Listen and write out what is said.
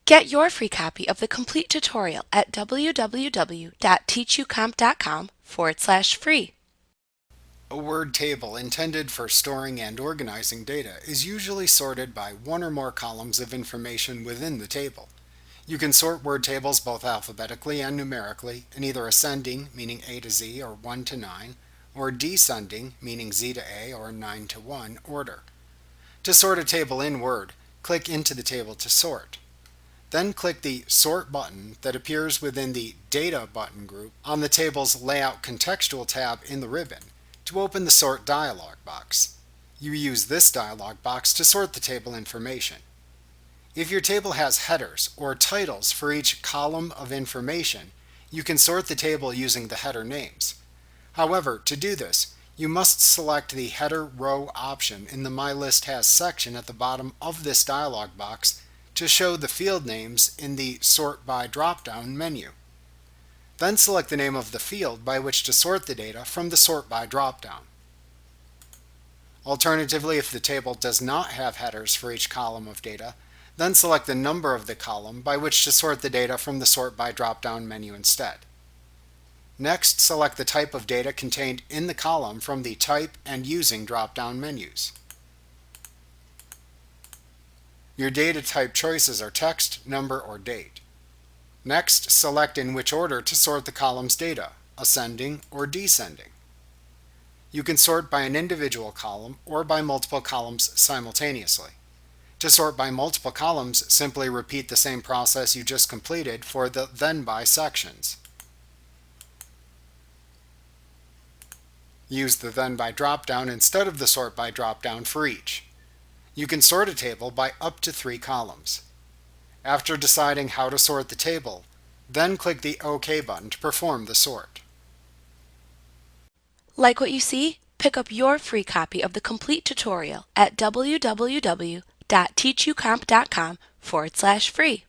Get your free copy of the complete tutorial at www.teachucomp.com/free. A word table intended for storing and organizing data is usually sorted by one or more columns of information within the table. You can sort word tables both alphabetically and numerically in either ascending, meaning A to Z or 1 to 9, or descending, meaning Z to A or 9 to 1 order. To sort a table in Word, click into the table to sort. Then click the Sort button that appears within the Data button group on the table's Layout Contextual tab in the ribbon to open the Sort dialog box. You use this dialog box to sort the table information. If your table has headers or titles for each column of information, you can sort the table using the header names. However, to do this, you must select the Header Row option in the My List Has section at the bottom of this dialog box to show the field names in the Sort By drop-down menu. Then select the name of the field by which to sort the data from the Sort By drop-down. Alternatively, if the table does not have headers for each column of data, then select the number of the column by which to sort the data from the Sort By drop-down menu instead. Next, select the type of data contained in the column from the Type and Using drop-down menus. Your data type choices are text, number, or date. Next, select in which order to sort the column's data, ascending or descending. You can sort by an individual column or by multiple columns simultaneously. To sort by multiple columns, simply repeat the same process you just completed for the Then By sections. Use the Then By drop-down instead of the Sort By drop-down for each. You can sort a table by up to 3 columns. After deciding how to sort the table, then click the OK button to perform the sort. Like what you see? Pick up your free copy of the complete tutorial at www.teachucomp.com/free.